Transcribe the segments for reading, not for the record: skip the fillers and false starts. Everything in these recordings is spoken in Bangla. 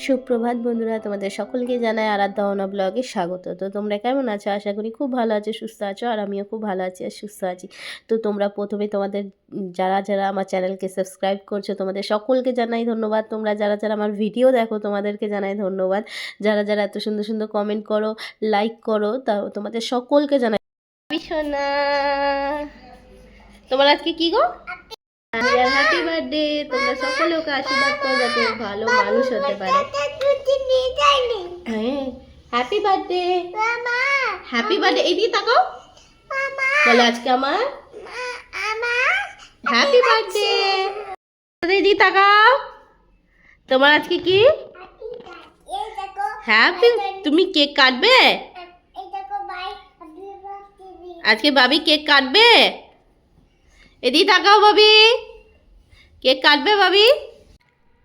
সুপ্রভাত বন্ধুরা, তোমাদের সকলকে জানাই আরাধ্যা অনা ব্লগে স্বাগত। তো তোমরা কেমন আছো? আশা করি খুব ভালো আছো, সুস্থ আছো। আর আমিও খুব ভালো আছি আর সুস্থ আছি। তো তোমরা প্রথমে তোমাদের যারা যারা আমার চ্যানেলকে সাবস্ক্রাইব করছো তোমাদের সকলকে জানাই ধন্যবাদ। তোমরা যারা যারা আমার ভিডিও দেখো তোমাদেরকে জানাই ধন্যবাদ। যারা যারা এত সুন্দর সুন্দর কমেন্ট করো, লাইক করো, তা তোমাদের সকলকে জানাই। সোনা, তোমার আজকে কি গো? Happy birthday. তোমরা সকলে ওকে আশীর্বাদ করো যাতে ও ভালো মানুষ হতে পারে। হ্যাঁ, হ্যাপি বার্থডে। Happy birthday. এইদিকে তাকাও, বলে আজকে আমার হ্যাপি বার্থডে। এইদিকে তাকাও, তোমার আজকে কি হ্যাপি। তুমি কেক কাটবে আজকে? বাবি কেক কাটবে? এদিকে তাকাও বাবি, কেক কাটবে বাবি?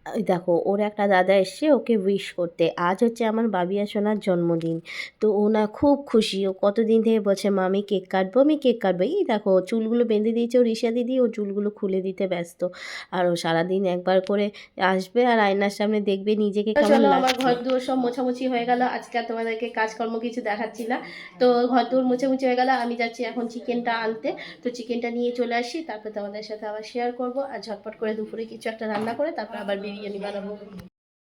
ওই দেখো, ওর একটা দাদা এসছে ওকে উইশ করতে। আজ হচ্ছে আমার বাবিয়া সোনার জন্মদিন। তো ও না খুব খুশি। ও কতদিন থেকে বলছে মা আমি কেক কাটবো, আমি কেক কাটবো। এই দেখো চুলগুলো বেঁধে দিয়েছে ও রিশা দিদি, ও চুলগুলো খুলে দিতে ব্যস্ত। আর ও সারাদিন একবার করে আসবে আর আয়নার সামনে দেখবে নিজেকে কেমন লাগছে। আমার ঘর দুয়ার সব মোছামুছি হয়ে গেল। আজকে আর তোমাদেরকে কাজকর্ম কিছু দেখাচ্ছি না। তো ঘর দুয়ার মোছামুছি হয়ে গেল। আমি যাচ্ছি এখন চিকেনটা আনতে। তো চিকেনটা নিয়ে চলে আসি, তারপর তোমাদের সাথে আবার শেয়ার করব। আর ঝটপট করে দুপুরে কিছু একটা রান্না করে তারপর আবার বিরিয়ানি বানাবো।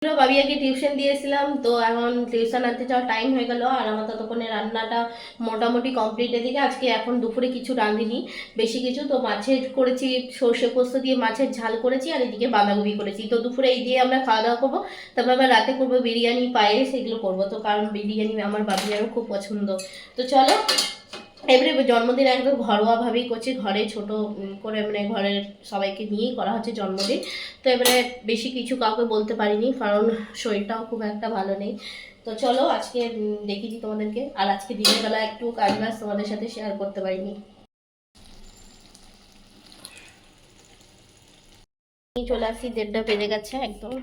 বাবিয়াকে টিউশন দিয়েছিলাম, তো এখন টিউশন আনতে যাওয়ার টাইম হয়ে গেল। আর আমার ততক্ষণে রান্নাটা মোটামুটি কমপ্লিট। এদিকে আজকে এখন দুপুরে কিছু রাঁধিনি বেশি কিছু। তো মাছের করেছি, সর্ষে পোস্ত দিয়ে মাছের ঝাল করেছি, আর এদিকে বাঁধাকপি করেছি। তো দুপুরে এই দিয়ে আমরা খাওয়া দাওয়া করবো। তারপর আবার রাতে করবো বিরিয়ানি, পায়েস, এগুলো করবো। তো কারণ বিরিয়ানি আমার বাবিয়ারও খুব পছন্দ। তো চলো, এবারে জন্মদিন একদম ঘরোয়াভাবেই করছি, ঘরে ছোট করে, মানে ঘরের সবাইকে নিয়েই করা হচ্ছে জন্মদিন। তো এবারে বেশি কিছু কাউকে বলতে পারিনি কারণ শরীরটাও খুব একটা ভালো নেই। তো চলো আজকে দেখিয়ে দিই তোমাদেরকে। আর আজকে দিনের বেলা একটু কাজ বাজ তোমাদের সাথে শেয়ার করতে পারিনি। চলে আসি, 1:30 বেজে গেছে একদম।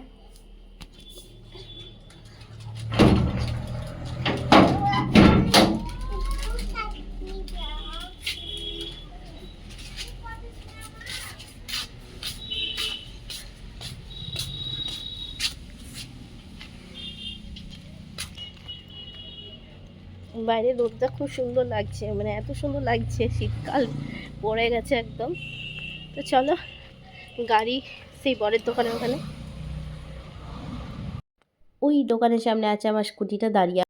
বাইরে রোদটা খুব সুন্দর লাগছে, মানে এত সুন্দর লাগছে, শীতকাল পড়ে গেছে একদম। তো চলো, গাড়ি সেই বরের দোকানে, ওখানে ওই দোকানের সামনে আছে আমার স্কুটিটা দাঁড়িয়ে।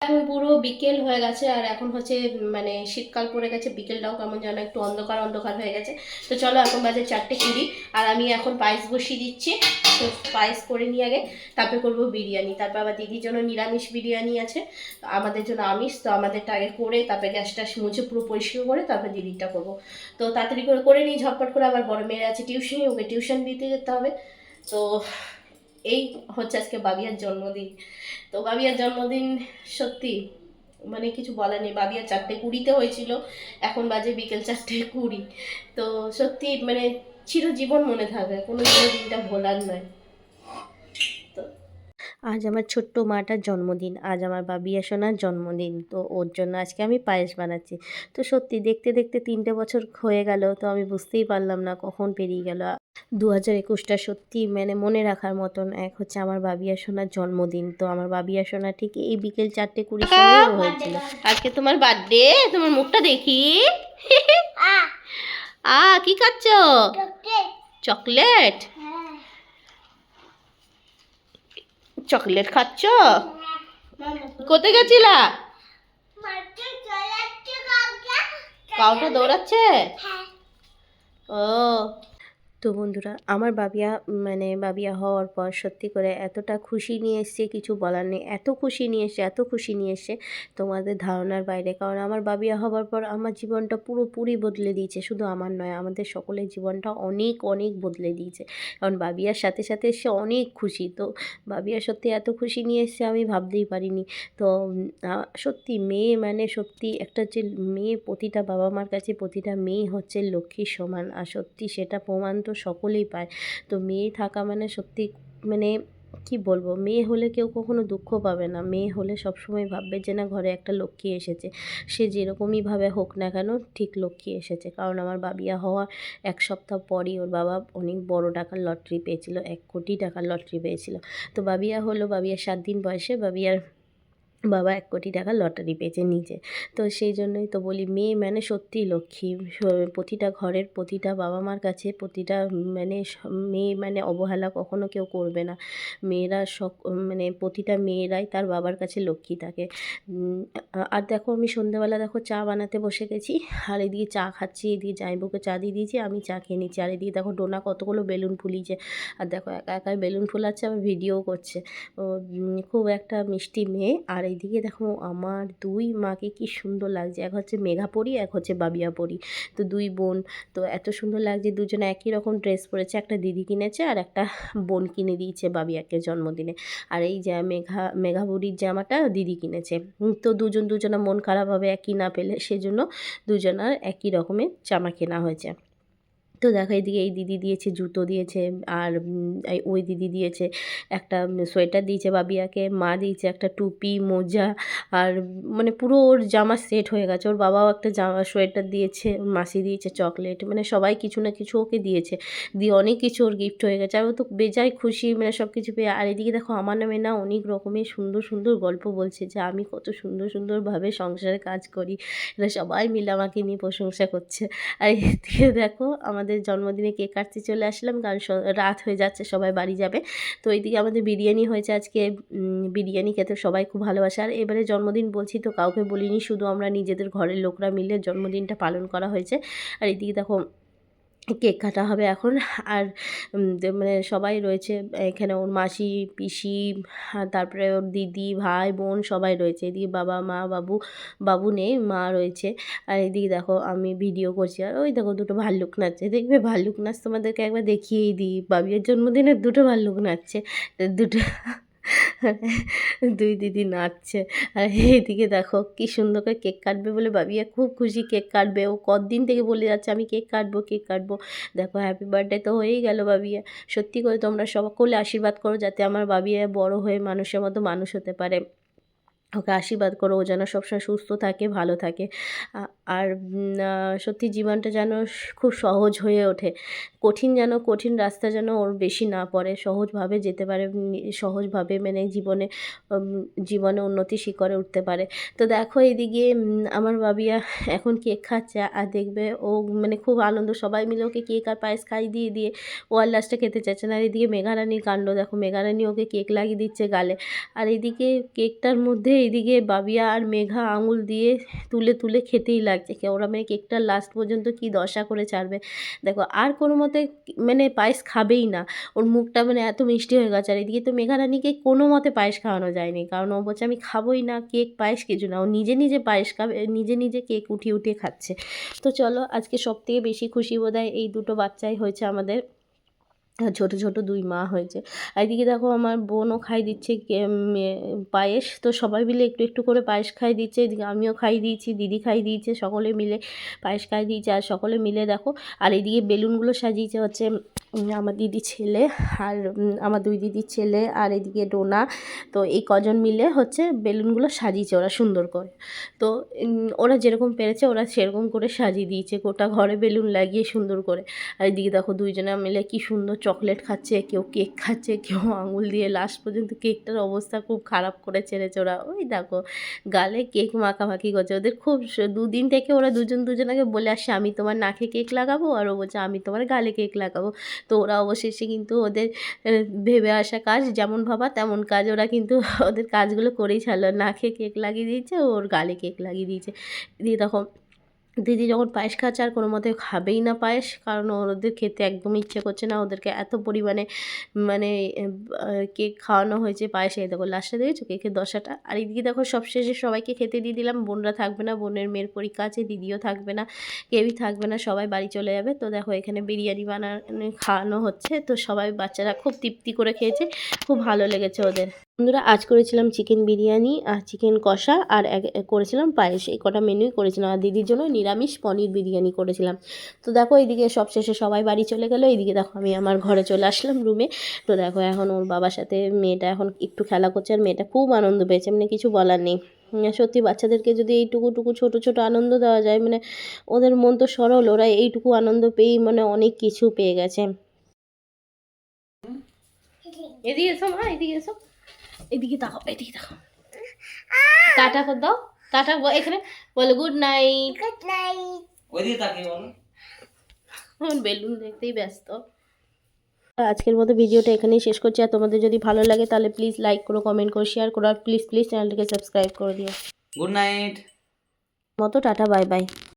এখন পুরো বিকেল হয়ে গেছে আর এখন হচ্ছে মানে শীতকাল পড়ে গেছে, বিকেলটাও কেমন যেন একটু অন্ধকার অন্ধকার হয়ে গেছে। তো চলো, এখন বাজে 4:20 আর আমি এখন পায়েস বসিয়ে দিচ্ছি। তো পায়েস করে নিয়ে আগে, তারপরে করবো বিরিয়ানি। তারপর আবার দিদির জন্য নিরামিষ বিরিয়ানি আছে, আমাদের জন্য আমিষ। তো আমাদেরটা আগে করে তারপরে গ্যাসটা মুছে পুরো পরিষ্কার করে তারপরে দিদিরটা করবো। তো তাড়াতাড়ি করে করে নিই ঝটপট করে। আবার বড় মেয়ের আছে টিউশনি, ওকে টিউশন দিতে যেতে হবে। তো এই হচ্ছে আজকে বাবিয়ার জন্মদিন। তো বাবিয়ার জন্মদিন সত্যি মানে কিছু বলার নেই। বাবিয়া 4:20-তে হয়েছিল, এখন বাজে বিকেল 4:20। তো সত্যি মানে চিরজীবন মনে থাকবে, কোনো দিনটা ভোলার নয়। তো আজ আমার ছোট্ট মাটার জন্মদিন, আজ আমার বাবিয়া সোনার জন্মদিন। তো ওর জন্য আজকে আমি পায়েস বানাচ্ছি। তো সত্যি দেখতে দেখতে 3টে বছর হয়ে গেল, তো আমি বুঝতেই পারলাম না কখন পেরিয়ে গেল। 2021টা সত্যি মানে মনে রাখার মতন। এক হচ্ছে আমার বাবিয়া সোনার জন্মদিন। তো আমার বাবিয়া সোনা ঠিক এই বিকেল 4:20 সময় হয়েছিল। আজকে তোমার বার্থডে, তোমার মুখটা দেখি। কি খাচ্ছ? চকলেট? চকলেট খাচ্ছ? কোথায় গেছিলা? কাউটা দৌড়াচ্ছে? ও। তো বন্ধুরা, আমার বাবিয়া মানে বাবিয়া হওয়ার পর সত্যি করে এতটা খুশি নিয়ে এসছে কিছু বলার নেই। এত খুশি নিয়ে এসছে, এত খুশি নিয়ে এসছে তোমাদের ধারণার বাইরে। কারণ আমার বাবিয়া হওয়ার পর আমার জীবনটা পুরোপুরি বদলে দিয়েছে। শুধু আমার নয়, আমাদের সকলের জীবনটা অনেক অনেক বদলে দিয়েছে। কারণ বাবিয়ার সাথে সাথে সে অনেক খুশি। তো বাবিয়া সত্যি এত খুশি নিয়ে এসছে আমি ভাবতেই পারিনি। তো সত্যি মেয়ে মানে সত্যি একটা যে মেয়ে, প্রতিটা বাবা মার কাছে প্রতিটা মেয়ে হচ্ছে লক্ষ্মীর সমান। আর সত্যি সেটা প্রমাণ তো সকলেই পায়। তো মেয়ে থাকা মানে সত্যি মানে কি বলবো, মেয়ে হলে কেউ কখনো দুঃখ পাবে না। মেয়ে হলে সবসময় ভাববে যে না, ঘরে একটা লক্ষ্মী এসেছে। সে যেরকমইভাবে হোক না কেন, ঠিক লক্ষ্মী এসেছে। কারণ আমার বাবিয়া হওয়ার 1 সপ্তাহ পরই ওর বাবা অনেক বড় টাকার লটারি পেয়েছিল, 1 কোটি টাকার লটারি পেয়েছিল। তো বাবিয়া হলো, বাবিয়ার 7 দিন বয়সে বাবিয়ার বাবা 1 কোটি টাকার লটারি পেয়েছে নিজে। তো সেই জন্যই তো বলি, মেয়ে মানে সত্যিই লক্ষ্মী। প্রতিটা ঘরের, প্রতিটা বাবা মার কাছে, প্রতিটা মানে মেয়ে মানে অবহেলা কখনো কেউ করবে না। মেয়েরা মানে প্রতিটা মেয়েরাই তার বাবার কাছে লক্ষ্মী থাকে। আর দেখো আমি সন্ধ্যেবেলা দেখো চা বানাতে বসে গেছি, আর এদিকে চা খাচ্ছি, এদিকে জামাইবাবুকে চা দিয়ে দিয়েছি, আমি চা খেয়ে নিচ্ছি। আর এদিকে দেখো ডোনা কতগুলো বেলুন ফুলিয়েছে, আর দেখো একা একাই বেলুন ফুলাচ্ছে, আবার ভিডিও করছে। ও খুব একটা মিষ্টি মেয়ে। আর এইদিকে দেখো আমার 2 মাকে কি সুন্দর লাগছে, এক হচ্ছে মেঘাপরি, এক হচ্ছে বাবিয়া পরি। তো 2 বোন, তো এত সুন্দর লাগছে, দুজনে একই রকম ড্রেস পরেছে। একটা দিদি কিনেছে আর একটা বোন কিনে দিয়েছে বাবিয়াকে জন্মদিনে। আর এই যে মেঘাপরির জামাটা দিদি কিনেছে। তো দুজনা মন খারাপ হবে একই না পেলে, সেজন্য দুজনার একই রকমের জামা কেনা হয়েছে। তো দেখো এদিকে এই দিদি দিয়েছে জুতো দিয়েছে, আর ওই দিদি দিয়েছে একটা সোয়েটার দিয়েছে বাবিয়াকে, মা দিয়েছে একটা টুপি, মোজা, আর মানে পুরো ওর জামা সেট হয়ে গেছে। ওর বাবাও একটা জামা সোয়েটার দিয়েছে, ওর মাসি দিয়েছে চকলেট, মানে সবাই কিছু না কিছু ওকে দিয়েছে, দিয়ে অনেক কিছু ওর গিফট হয়ে গেছে। আর ও তো বেজায় খুশি, মানে সব কিছু পেয়ে। আর এদিকে দেখো আমার নামে না অনেক রকমের সুন্দর সুন্দর গল্প বলছে, যে আমি কত সুন্দর সুন্দরভাবে সংসারে কাজ করি, এটা সবাই মিলে আমাকে নিয়ে প্রশংসা করছে। আর এদিকে দেখো আমাদের জন্মদিনে কেক কাটতে চলে আসলাম, কারণ রাত হয়ে যাচ্ছে, সবাই বাড়ি যাবে। তো এইদিকে আমাদের বিরিয়ানি হয়েছে আজকে, বিরিয়ানি খেতে সবাই খুব ভালোবাসে। আর এবারে জন্মদিন বলছি তো কাউকে বলিনি, শুধু আমরা নিজেদের ঘরের লোকরা মিলে জন্মদিনটা পালন করা হয়েছে। আর এদিকে দেখো কেক কাটা হবে এখন। আর মানে সবাই রয়েছে এখানে, ওর মাসি, পিসি, তারপরে ওর দিদি, ভাই, বোন সবাই রয়েছে। এদিকে বাবা, মা, বাবু নেই, মা রয়েছে। আর এদিকে দেখো আমি ভিডিও করছি, আর ওই দেখো 2টো ভাল্লুক নাচছে। দেখবে ভাল্লুক নাচ তোমাদেরকে একবার দেখিয়েই দিই, বাবিয়ার জন্মদিনে 2টো ভাল্লুক নাচছে, 2টো 2 দিদি নাচছে। আর এইদিকে দেখো কি সুন্দর করে কেক কাটবে বলে বাবিয়া খুব খুশি, কেক কাটবে। ও কতদিন থেকে বলে যাচ্ছে আমি কেক কাটবো, কেক কাটবো। দেখো হ্যাপি বার্থডে তো হয়েই গেল বাবিয়া। সত্যি করে তোমরা সকলে আশীর্বাদ করো, যাতে আমার বাবিয়া বড় হয়ে মানুষের মতো মানুষ হতে পারে। ওকে আশীর্বাদ করো, ও যেন সবসময় সুস্থ থাকে, ভালো থাকে। আর সত্যি জীবনটা যেন খুব সহজ হয়ে ওঠে, কঠিন রাস্তা যেন ওর বেশি না পড়ে, সহজভাবে যেতে পারে, সহজভাবে মানে জীবনে উন্নতি শিখরে উঠতে পারে। তো দেখো এইদিকে আমার বাবিয়া এখন কেক খাচ্ছে, আর দেখবে ও মানে খুব আনন্দ, সবাই মিলে ওকে কেক আর পায়েস খাই দিয়ে দিয়ে ও আর লাস্টে খেতে চাইছে না। আর এদিকে মেঘারানীর কাণ্ড দেখো, মেঘারানী ওকে কেক লাগিয়ে দিচ্ছে গালে। আর এইদিকে কেকটার মধ্যে এইদিকে বাবিয়া আর মেঘা আঙুল দিয়ে তুলে তুলে খেতেই লাগছে, ওরা মানে কেকটার লাস্ট পর্যন্ত কি দশা করে ছাড়বে দেখো। আর কোনো মতে মানে পায়েস খাবেই না, ওর মুখটা মানে এত মিষ্টি হয়ে গেছে। আর এদিকে তো মেঘারানীকে কোনো মতে পায়েস খাওয়ানো যায়নি, কারণ ও বলছে আমি খাবোই না কেক, পায়েস কিছু না। ও নিজে নিজে পায়েস খাবে, নিজে কেক উঠিয়ে খাচ্ছে। তো চলো, আজকে সবথেকে বেশি খুশি বোধহয় এই 2টো বাচ্চাই হয়েছে আমাদের, ছোট ছোট 2 মা হয়েছে। আর এদিকে দেখো আমার বোনও খাই দিচ্ছে পায়েস, তো সবাই মিলে একটু একটু করে পায়েস খাই দিচ্ছে। এদিকে আমিও খাই দিয়েছি, দিদি খাই দিয়েছে, সকলে মিলে পায়েস খাই দিয়েছে। আর সকলে মিলে দেখো, আর এদিকে বেলুনগুলো সাজিয়েছে হচ্ছে আমার দিদি ছেলে, আর আমার 2 দিদির ছেলে, আর এদিকে ডোনা। তো এই কজন মিলে হচ্ছে বেলুনগুলো সাজিয়েছে ওরা সুন্দর করে। তো ওরা যেরকম পেরেছে ওরা সেরকম করে সাজিয়ে দিয়েছে, গোটা ঘরে বেলুন লাগিয়ে সুন্দর করে। আর এদিকে দেখো 2 জনা মিলে কি সুন্দর চকলেট খাচ্ছে, কেউ কেক খাচ্ছে, কেউ আঙুল দিয়ে, লাস্ট পর্যন্ত কেকটার অবস্থা খুব খারাপ করে ছেড়েছে ওরা। ওই দেখো গালে কেক মাখামাখি করছে। ওদের খুব 2 দিন থেকে ওরা দুজনাকে বলে আসছে আমি তোমার নাকে কেক লাগাবো, আর ও বলছে আমি তোমার গালে কেক লাগাবো। তো ওরা অবশেষে কিন্তু ওদের ভেবে আসা কাজ, যেমন ভাবা তেমন কাজ, ওরা কিন্তু ওদের কাজগুলো করেই ছাড়লো, নাকে কেক লাগিয়ে দিয়েছে, ওর গালে কেক লাগিয়ে দিয়েছে। দিয়ে তখন দিদি যখন পায়েস খাচ্ছে আর কোনো মতে খাবেই না পায়েস, কারণ ওদের খেতে একদমই ইচ্ছে করছে না, ওদেরকে এত পরিমাণে মানে কেক খাওয়ানো হয়েছে, পায়েস। এই দেখো লাস্টে দেখেছো কেকের দশাটা। আর এইদিকে দেখো সবশেষে সবাইকে খেতে দিয়ে দিলাম, বোনরা থাকবে না, বোনের মেয়ের পরীক্ষা আছে, দিদিও থাকবে না, কেউই থাকবে না, সবাই বাড়ি চলে যাবে। তো দেখো এখানে বিরিয়ানি বানানো খাওয়ানো হচ্ছে, তো সবাই বাচ্চারা খুব তৃপ্তি করে খেয়েছে, খুব ভালো লেগেছে ওদের। বন্ধুরা আজ করেছিলাম চিকেন বিরিয়ানি আর চিকেন কষা আর করেছিলাম পায়েস, এই কটা মেনুই করেছিলাম। আর দিদির জন্য নিরামিষ পনির বিরিয়ানি করেছিলাম। তো দেখো এইদিকে সব শেষে সবাই বাড়ি চলে গেলো, এইদিকে দেখো আমি আমার ঘরে চলে আসলাম রুমে। তো দেখো এখন ওর বাবার সাথে মেয়েটা এখন একটু খেলা করছে, আর মেয়েটা খুব আনন্দ পেয়েছে, মানে কিছু বলার নেই। সত্যি বাচ্চাদেরকে যদি এইটুকু ছোট ছোট আনন্দ দেওয়া যায়, মানে ওদের মন তো সরল, ওরা এইটুকু আনন্দ পেয়েই মানে অনেক কিছু পেয়ে গেছে। এদিকে এসো মা, এদিকে এসো, এদিকে তাকাও, এদিকে তাকাও, টাটা করে দাও, টাটা এখানে বলো গুড নাইট। Good night. ওইদিকে তাকিয়ে বলো। এখন বেলুন দেখতেই ব্যস্ত। আজকের মতো ভিডিওটা এখানেই শেষ করছি। আর তোমাদের যদি ভালো লাগে তাহলে প্লিজ লাইক করো, কমেন্ট করো, শেয়ার করো, আর প্লিজ চ্যানেলটিকে সাবস্ক্রাইব করে দিও। গুড নাইট মতো টাটা, বাই বাই।